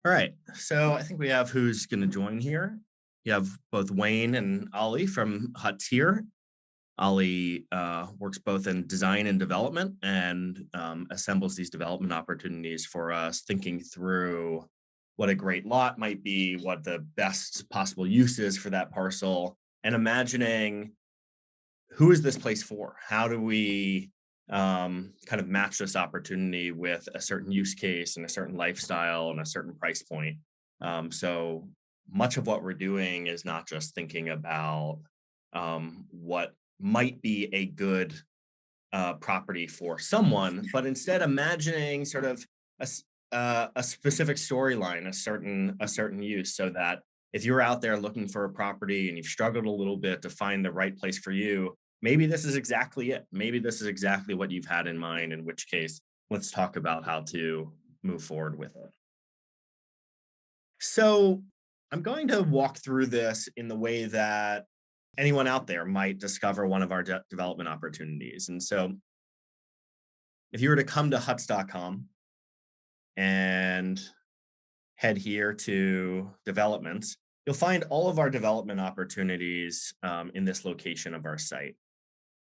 All right. So I think we have who's going to join here. You have both Wayne and Ollie from HUTS here. Ollie works both in design and development and assembles these development opportunities for us, thinking through what a great lot might be, what the best possible use is for that parcel, and imagining who is this place for? How do we kind of match this opportunity with a certain use case and a certain lifestyle and a certain price point? So much of what we're doing is not just thinking about what might be a good property for someone, but instead imagining sort of a specific storyline, a certain use, so that if you're out there looking for a property and you've struggled a little bit to find the right place for you, maybe this is exactly it. Maybe this is exactly what you've had in mind, in which case, let's talk about how to move forward with it. So, I'm going to walk through this in the way that anyone out there might discover one of our development opportunities. And so, if you were to come to huts.com and head here to developments, you'll find all of our development opportunities in this location of our site.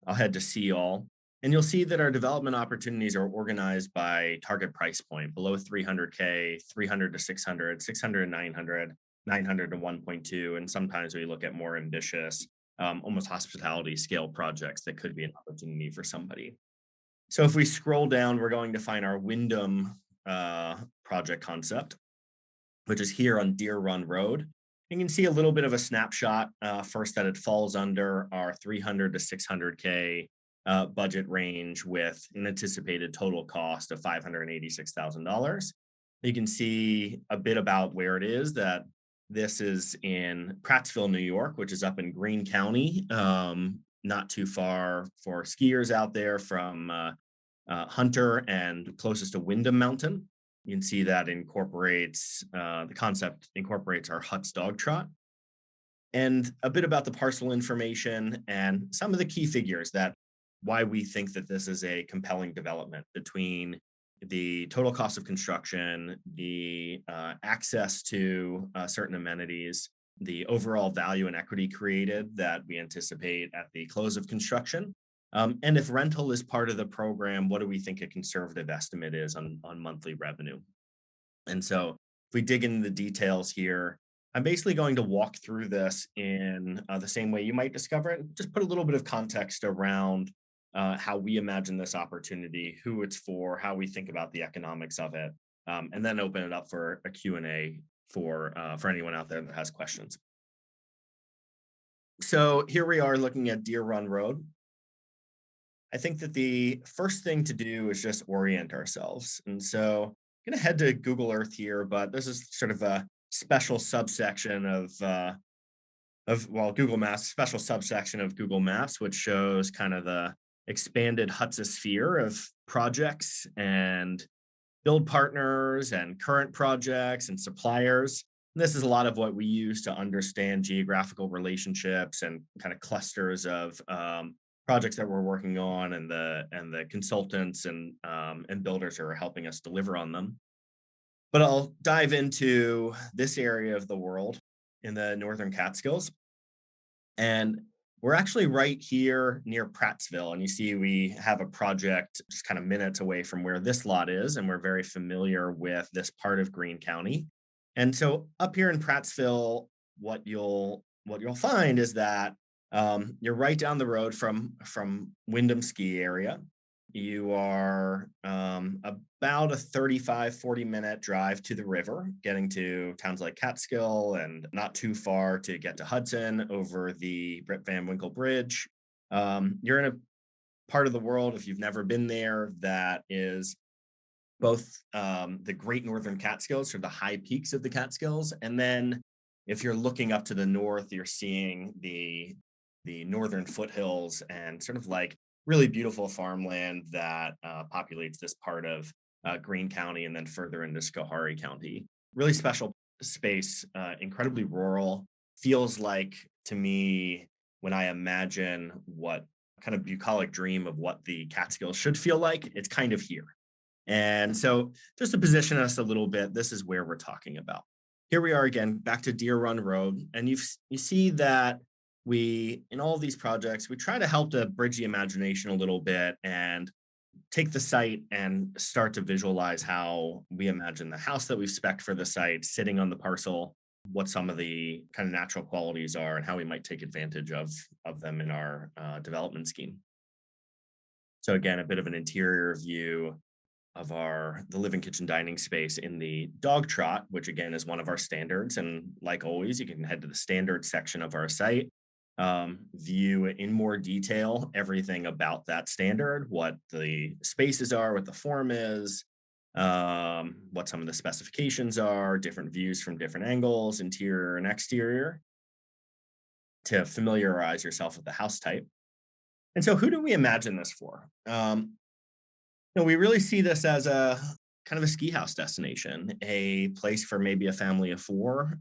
I'll head to see all, and you'll see that our development opportunities are organized by target price point below 300K, 300 to 600, 600 to 900, 900 to 1.2. And sometimes we look at more ambitious, almost hospitality scale projects that could be an opportunity for somebody. So if we scroll down, we're going to find our Windham project concept, which is here on Deer Run Road. You can see a little bit of a snapshot first that it falls under our 300 to 600K budget range with an anticipated total cost of $586,000. You can see a bit about where it is, that this is in Prattsville, New York, which is up in Greene County, not too far for skiers out there from Hunter and closest to Windham Mountain. You can see that incorporates the concept incorporates our HUTS dog trot, and a bit about the parcel information and some of the key figures that why we think that this is a compelling development between the total cost of construction, the access to certain amenities, the overall value and equity created that we anticipate at the close of construction. And if rental is part of the program, what do we think a conservative estimate is on monthly revenue? And so if we dig into the details here, I'm basically going to walk through this in the same way you might discover it, just put a little bit of context around how we imagine this opportunity, who it's for, how we think about the economics of it, and then open it up for a Q&A for anyone out there that has questions. So here we are looking at Deer Run Road. I think that the first thing to do is just orient ourselves. And so I'm going to head to Google Earth here, but this is sort of a special subsection of Google Maps, special subsection of Google Maps, which shows kind of the expanded Hutsosphere of projects and build partners and current projects and suppliers. And this is a lot of what we use to understand geographical relationships and kind of clusters of projects that we're working on, and the consultants and builders who are helping us deliver on them. But I'll dive into this area of the world in the Northern Catskills. And we're actually right here near Prattsville. And you see we have a project just kind of minutes away from where this lot is. And we're very familiar with this part of Greene County. And so up here in Prattsville, what you'll find is that you're right down the road from Windham Ski Area. You are about a 35-40 minute drive to the river, getting to towns like Catskill, and not too far to get to Hudson over the Britt Van Winkle Bridge. You're in a part of the world, if you've never been there, that is both the Great Northern Catskills, or the high peaks of the Catskills, and then if you're looking up to the north, you're seeing the northern foothills and sort of like really beautiful farmland that populates this part of Greene County and then further into Schoharie County. Really special space, incredibly rural. Feels like, to me, when I imagine what kind of bucolic dream of what the Catskills should feel like, it's kind of here. And so just to position us a little bit, this is where we're talking about. Here we are again, back to Deer Run Road. And you see that we, in all of these projects, we try to help to bridge the imagination a little bit and take the site and start to visualize how we imagine the house that we've spec'd for the site sitting on the parcel, what some of the kind of natural qualities are, and how we might take advantage of them in our development scheme. So again, a bit of an interior view of our the living kitchen dining space in the dog trot, which again is one of our standards. And like always, you can head to the standard section of our site, view in more detail everything about that standard, what the spaces are, what the form is, what some of the specifications are, different views from different angles, interior and exterior, to familiarize yourself with the house type. And so, who do we imagine this for? We really see this as a kind of a ski house destination, a place for maybe a family of four,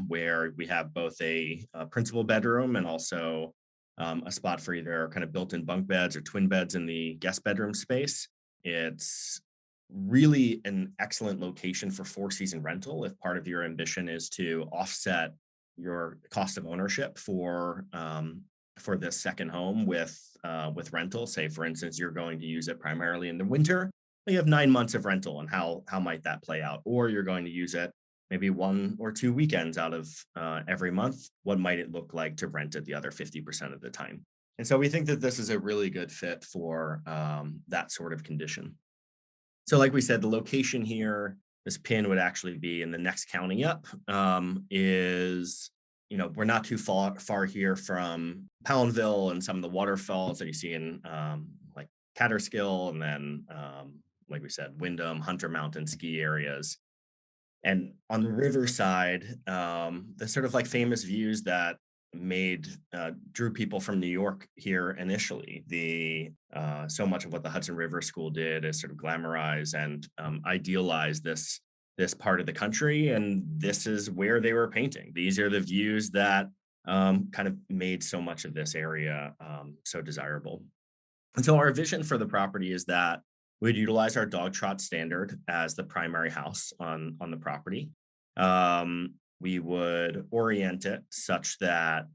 where we have both a principal bedroom and also a spot for either kind of built-in bunk beds or twin beds in the guest bedroom space. It's really an excellent location for four-season rental if part of your ambition is to offset your cost of ownership for this second home with rental. Say, for instance, you're going to use it primarily in the winter. You have 9 months of rental, and how might that play out? Or you're going to use it maybe 1 or 2 weekends out of every month. What might it look like to rent it the other 50% of the time? And so we think that this is a really good fit for that sort of condition. So, like we said, the location here, this pin would actually be in the next county up. Is we're not too far here from Poundville and some of the waterfalls that you see in like Catterskill, and then like we said, Windham, Hunter Mountain ski areas. And on the riverside, the sort of like famous views that made drew people from New York here initially. The so much of what the Hudson River School did is sort of glamorize and idealize this part of the country, and this is where they were painting. These are the views that kind of made so much of this area so desirable. And so our vision for the property is that we'd utilize our dog trot standard as the primary house on the property. We would orient it such that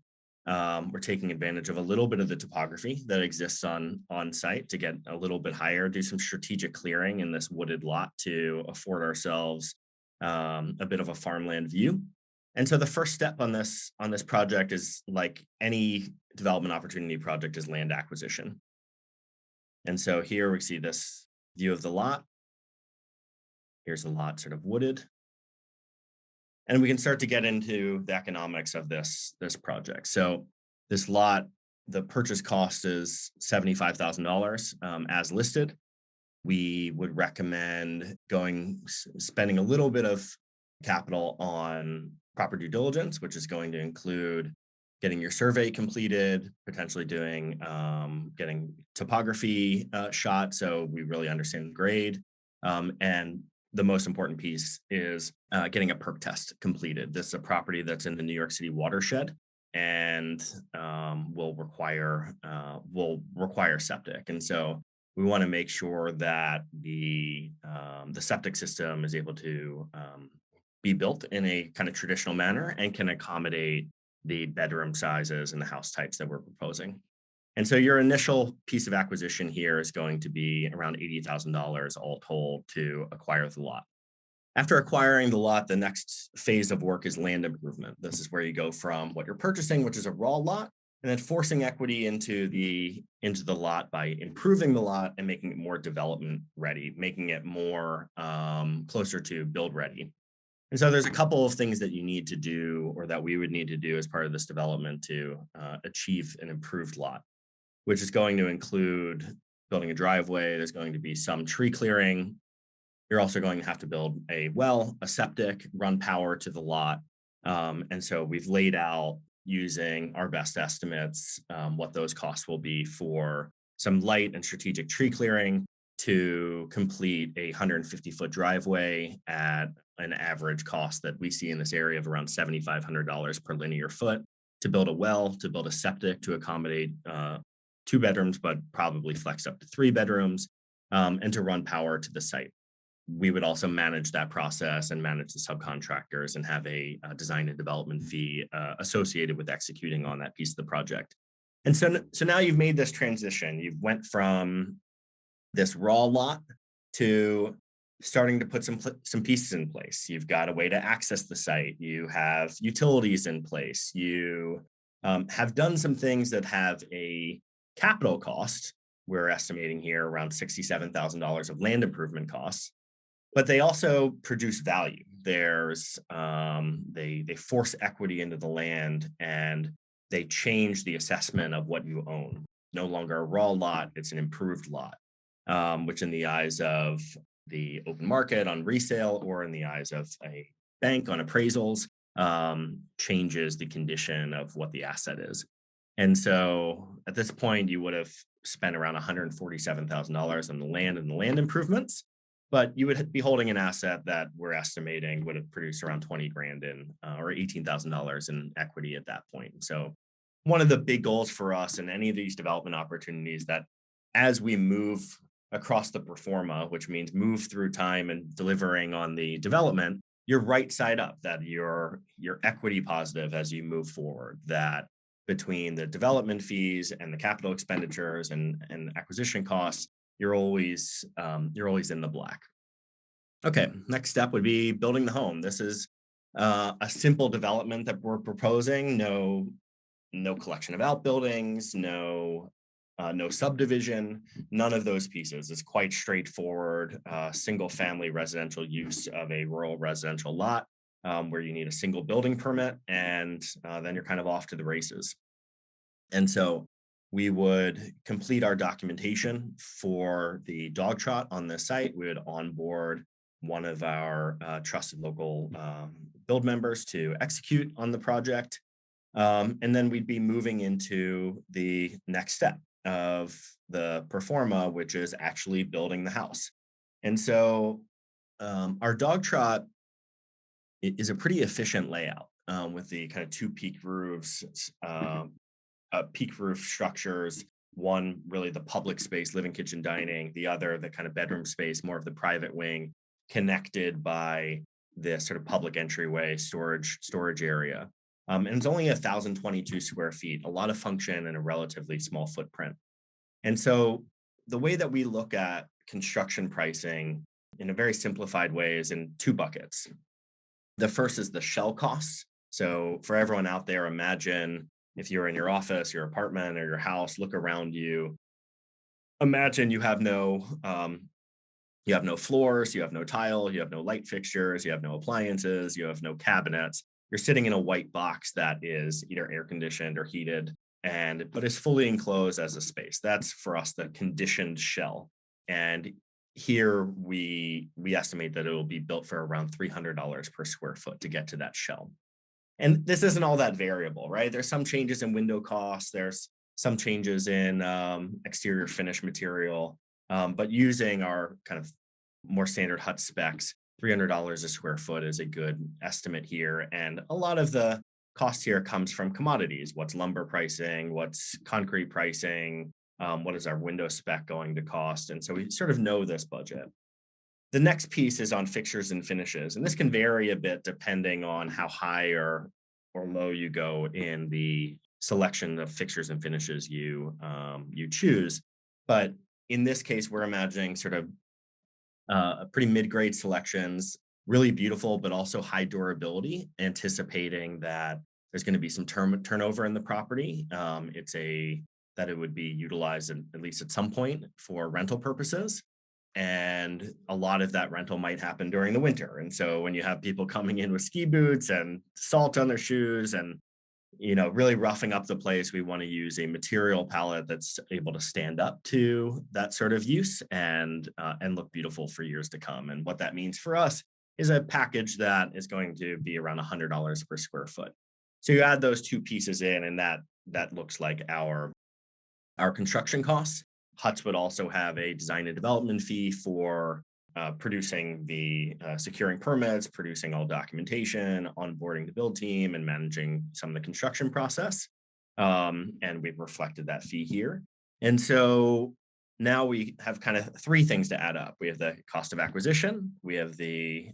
we're taking advantage of a little bit of the topography that exists on site to get a little bit higher, do some strategic clearing in this wooded lot to afford ourselves a bit of a farmland view. And so the first step on this project is, like any development opportunity project, is land acquisition. And so here we see this view of the lot. Here's the lot sort of wooded. And we can start to get into the economics of this project. So this lot, the purchase cost is $75,000 as listed. We would recommend spending a little bit of capital on proper due diligence, which is going to include getting your survey completed, potentially getting topography shot so we really understand the grade, and the most important piece is getting a perk test completed. This is a property that's in the New York City watershed and will require septic. And so we want to make sure that the septic system is able to be built in a kind of traditional manner and can accommodate the bedroom sizes and the house types that we're proposing. And so your initial piece of acquisition here is going to be around $80,000 all told to acquire the lot. After acquiring the lot, the next phase of work is land improvement. This is where you go from what you're purchasing, which is a raw lot, and then forcing equity into the lot by improving the lot and making it more development ready, making it more closer to build ready. And so there's a couple of things that you need to do, or that we would need to do as part of this development to achieve an improved lot, which is going to include building a driveway. There's going to be some tree clearing. You're also going to have to build a well, a septic, run power to the lot. And so we've laid out, using our best estimates, what those costs will be for some light and strategic tree clearing to complete a 150-foot driveway at an average cost that we see in this area of around $7,500 per linear foot, to build a well, to build a septic to accommodate 2 bedrooms, but probably flex up to 3 bedrooms, and to run power to the site. we would also manage that process and manage the subcontractors and have a design and development fee associated with executing on that piece of the project. And so now you've made this transition. You've went from this raw lot to starting to put some pieces in place. You've got a way to access the site. You have utilities in place. You have done some things that have a capital cost. We're estimating here around $67,000 of land improvement costs, but they also produce value. They force equity into the land, and they change the assessment of what you own. No longer a raw lot, it's an improved lot, which in the eyes of the open market on resale or in the eyes of a bank on appraisals, changes the condition of what the asset is. And so at this point, you would have spent around $147,000 on the land and the land improvements, but you would be holding an asset that we're estimating would have produced around 20 grand in or $18,000 in equity at that point. So one of the big goals for us in any of these development opportunities that as we move across the pro forma, which means move through time and delivering on the development, you're right side up, that you're equity positive as you move forward, that between the development fees and the capital expenditures and acquisition costs, you're always in the black. Okay, next step would be building the home. This is a simple development that we're proposing. No collection of outbuildings, no subdivision, none of those pieces. It's quite straightforward, single family residential use of a rural residential lot, where you need a single building permit, and then you're kind of off to the races. And so we would complete our documentation for the dog trot on the site. We would onboard one of our trusted local build members to execute on the project. And then we'd be moving into the next step of the pro forma, which is actually building the house. And so our dog trot is a pretty efficient layout, with the kind of two peak roofs, peak roof structures. One really the public space, living, kitchen, dining. The other the kind of bedroom space, more of the private wing, connected by this sort of public entryway storage area. And it's only 1,022 square feet, a lot of function in a relatively small footprint. And so the way that we look at construction pricing in a very simplified way is in two buckets. The first is the shell costs. So for everyone out there, imagine if you're in your office, your apartment, or your house, look around you. Imagine you have no floors, you have no tile, you have no light fixtures, you have no appliances, you have no cabinets. You're sitting in a white box that is either air conditioned or heated, but is fully enclosed as a space. That's for us the conditioned shell. And here we estimate that it will be built for around $300 per square foot to get to that shell. And this isn't all that variable, right? There's some changes in window costs. There's some changes in exterior finish material, but using our kind of more standard HUTS specs, $300 a square foot is a good estimate here. And a lot of the cost here comes from commodities. What's lumber pricing? What's concrete pricing? What is our window spec going to cost? And so we sort of know this budget. The next piece is on fixtures and finishes, and this can vary a bit depending on how high or low you go in the selection of fixtures and finishes you choose. But in this case, we're imagining sort of pretty mid-grade selections, really beautiful, but also high durability, anticipating that there's going to be some turnover in the property. That it would be utilized at least at some point for rental purposes. And a lot of that rental might happen during the winter. And so when you have people coming in with ski boots and salt on their shoes and, really roughing up the place, we want to use a material palette that's able to stand up to that sort of use and look beautiful for years to come. And what that means for us is a package that is going to be around $100 per square foot. So you add those two pieces in, and that looks like our construction costs. HUTS would also have a design and development fee for producing securing permits, producing all documentation, onboarding the build team, and managing some of the construction process. And we've reflected that fee here. And so now we have kind of three things to add up. We have the cost of acquisition, we have the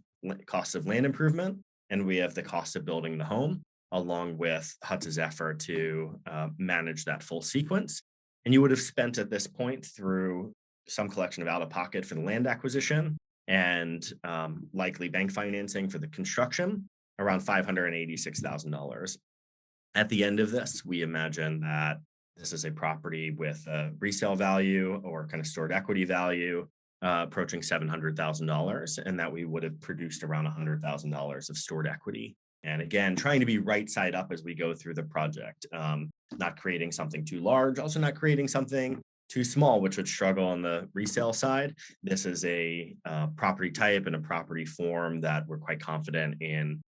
cost of land improvement, and we have the cost of building the home, along with HUTS's effort to manage that full sequence. And you would have spent at this point through some collection of out of pocket for the land acquisition and likely bank financing for the construction, around $586,000. At the end of this, we imagine that this is a property with a resale value or kind of stored equity value approaching $700,000, and that we would have produced around $100,000 of stored equity. And again, trying to be right side up as we go through the project, not creating something too large, also not creating something too small, which would struggle on the resale side. This is a property type and a property form that we're quite confident in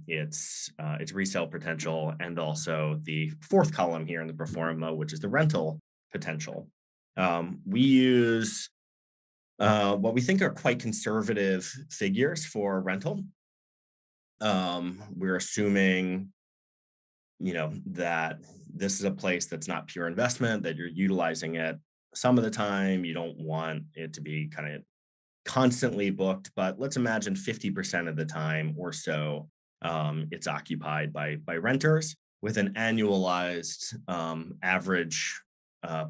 its resale potential, and also the fourth column here in the pro forma, which is the rental potential. We use what we think are quite conservative figures for rental. We're assuming, that this is a place that's not pure investment, that you're utilizing it some of the time. You don't want it to be kind of constantly booked, but let's imagine 50% of the time or so, it's occupied by renters with an annualized average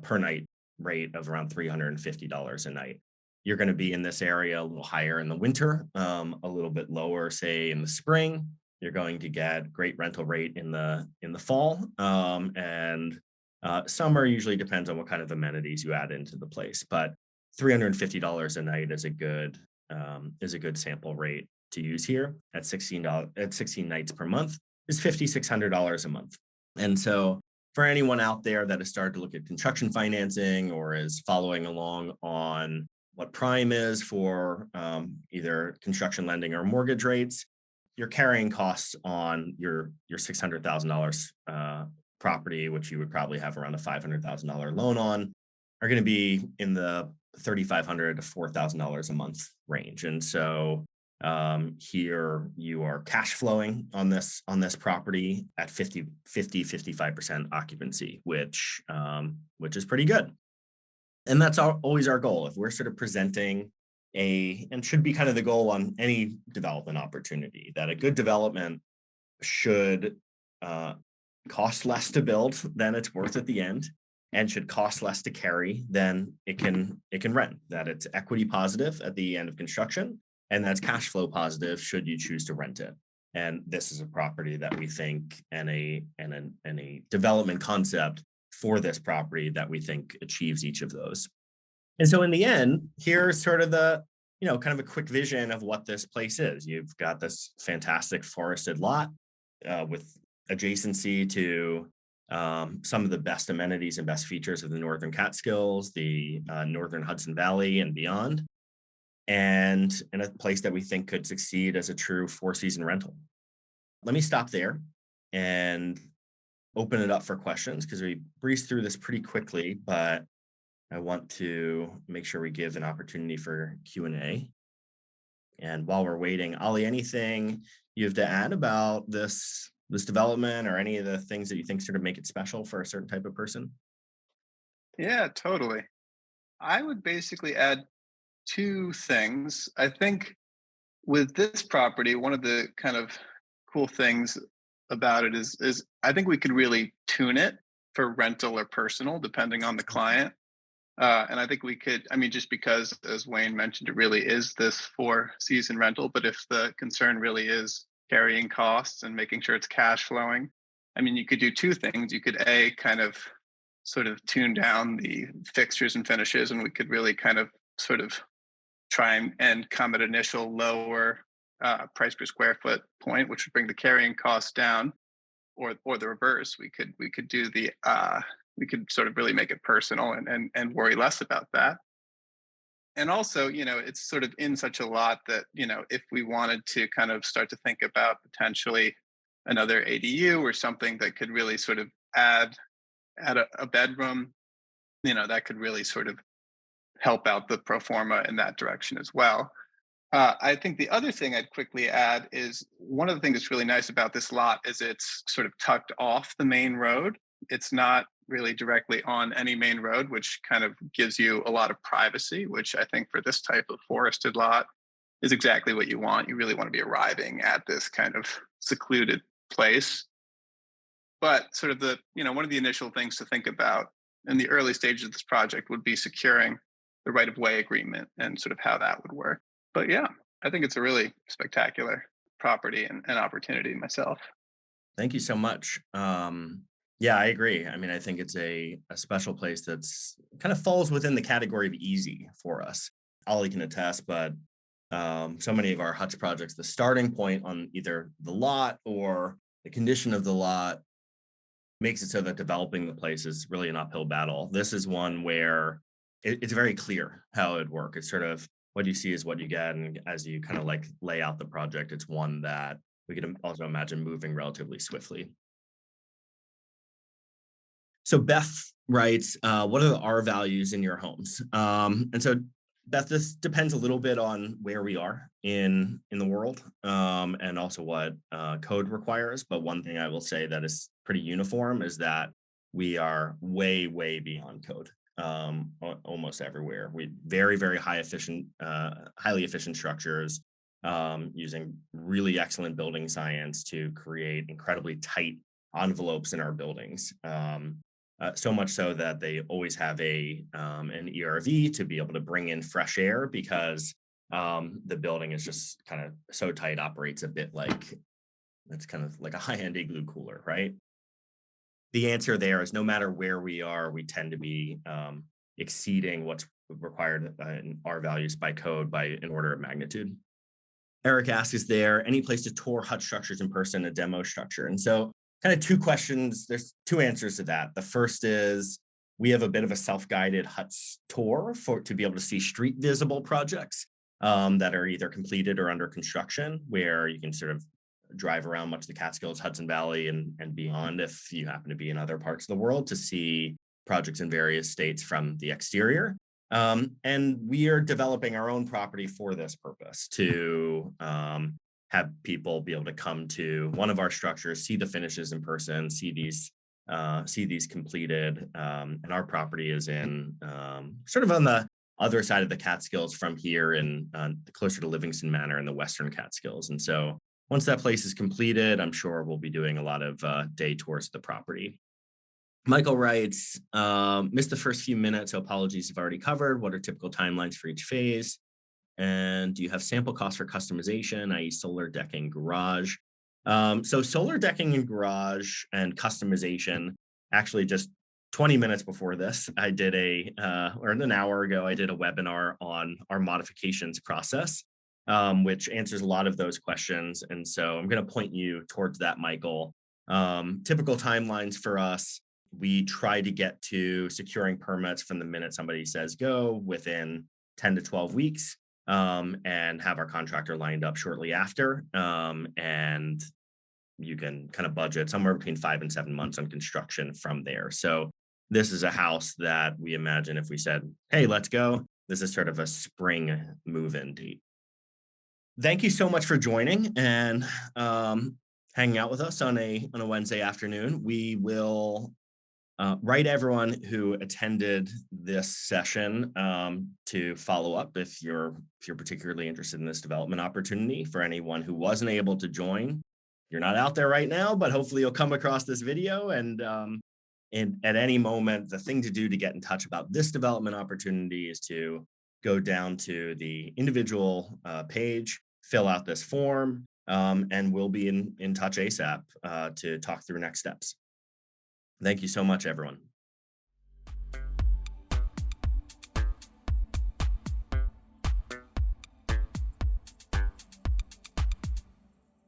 per night rate of around $350 a night. You're going to be in this area a little higher in the winter, a little bit lower, say in the spring. You're going to get great rental rate in the fall, and summer usually depends on what kind of amenities you add into the place. But $350 a night is a good sample rate to use here at $16 nights per month is $5,600 a month. And so for anyone out there that has started to look at construction financing or is following along on what prime is for either construction lending or mortgage rates, your carrying costs on your $600,000 property, which you would probably have around a $500,000 loan on, are going to be in the $3,500 to $4,000 a month range. And so here you are cash flowing on this property at 55% occupancy, which is pretty good. And that's always our goal. If we're sort of presenting and should be kind of the goal on any development opportunity, that a good development should cost less to build than it's worth at the end, and should cost less to carry than it can rent. That it's equity positive at the end of construction, and that's cash flow positive should you choose to rent it. And this is a property that we think, and a development concept for this property that we think achieves each of those. And so in the end, here's sort of the, kind of a quick vision of what this place is. You've got this fantastic forested lot with adjacency to some of the best amenities and best features of the Northern Catskills, the Northern Hudson Valley and beyond, and in a place that we think could succeed as a true 4-season rental. Let me stop there and open it up for questions, because we breezed through this pretty quickly, but I want to make sure we give an opportunity for Q&A. And while we're waiting, Ollie, anything you have to add about this development, or any of the things that you think sort of make it special for a certain type of person? Yeah, totally. I would basically add two things. I think with this property, one of the kind of cool things about it is I think we could really tune it for rental or personal, depending on the client. And I think we could, just because, as Wayne mentioned, it really is this 4-season rental. But if the concern really is carrying costs and making sure it's cash flowing, you could do two things. You could kind of sort of tune down the fixtures and finishes, and we could really kind of sort of try and come at initial lower price per square foot point, which would bring the carrying costs down, or the reverse. We could do the we could sort of really make it personal and worry less about that. And also, it's sort of in such a lot that, if we wanted to kind of start to think about potentially another ADU or something that could really sort of add a bedroom, that could really sort of help out the pro forma in that direction as well. I think the other thing I'd quickly add is, one of the things that's really nice about this lot is it's sort of tucked off the main road. It's not really directly on any main road, which kind of gives you a lot of privacy, which I think for this type of forested lot is exactly what you want. You really want to be arriving at this kind of secluded place. But sort of one of the initial things to think about in the early stages of this project would be securing the right of way agreement and sort of how that would work. But yeah, I think it's a really spectacular property and opportunity myself. Thank you so much. Yeah, I agree. I mean, I think it's a special place that's kind of falls within the category of easy for us. Ollie can attest, but so many of our HUTS projects, the starting point on either the lot or the condition of the lot makes it so that developing the place is really an uphill battle. This is one where it's very clear how it would work. It's sort of what you see is what you get. And as you kind of like lay out the project, it's one that we could also imagine moving relatively swiftly. So Beth writes, what are the R values in your homes? And so Beth, this depends a little bit on where we are in the world, and also what code requires. But one thing I will say that is pretty uniform is that we are way beyond code, almost everywhere. We very highly efficient structures, using really excellent building science to create incredibly tight envelopes in our buildings. So much so that they always have an ERV to be able to bring in fresh air because the building is just kind of so tight, operates a bit like it's kind of like a high-end igloo cooler, right? The answer there is no matter where we are, we tend to be exceeding what's required in our values by code by an order of magnitude. Eric asks, is there any place to tour HUT structures in person, a demo structure? And so kind of two questions. There's two answers to that. The first is we have a bit of a self-guided HUTS tour to be able to see street visible projects that are either completed or under construction, where you can sort of drive around much of the Catskills, Hudson Valley, and beyond if you happen to be in other parts of the world to see projects in various states from the exterior. And we are developing our own property for this purpose to have people be able to come to one of our structures, see the finishes in person, see these completed. And our property is in sort of on the other side of the Catskills from here and closer to Livingston Manor in the Western Catskills. And so once that place is completed, I'm sure we'll be doing a lot of day tours of the property. Michael writes, missed the first few minutes, so apologies if already covered. What are typical timelines for each phase? And do you have sample costs for customization, i.e. solar decking garage? So solar decking and garage and customization, actually just 20 minutes before this, I did or an hour ago, I did a webinar on our modifications process, which answers a lot of those questions. And so I'm going to point you towards that, Michael. Typical timelines for us, we try to get to securing permits from the minute somebody says go within 10 to 12 weeks, and have our contractor lined up shortly after. And you can kind of budget somewhere between 5 and 7 months on construction from there. So this is a house that we imagine if we said, hey, let's go, this is sort of a spring move-in date. Thank you so much for joining and hanging out with us on a Wednesday afternoon. We will write everyone who attended this session to follow up if you're particularly interested in this development opportunity. For anyone who wasn't able to join, you're not out there right now, but hopefully you'll come across this video and at any moment, the thing to do to get in touch about this development opportunity is to go down to the individual page, fill out this form, and we'll be in touch ASAP to talk through next steps. Thank you so much, everyone.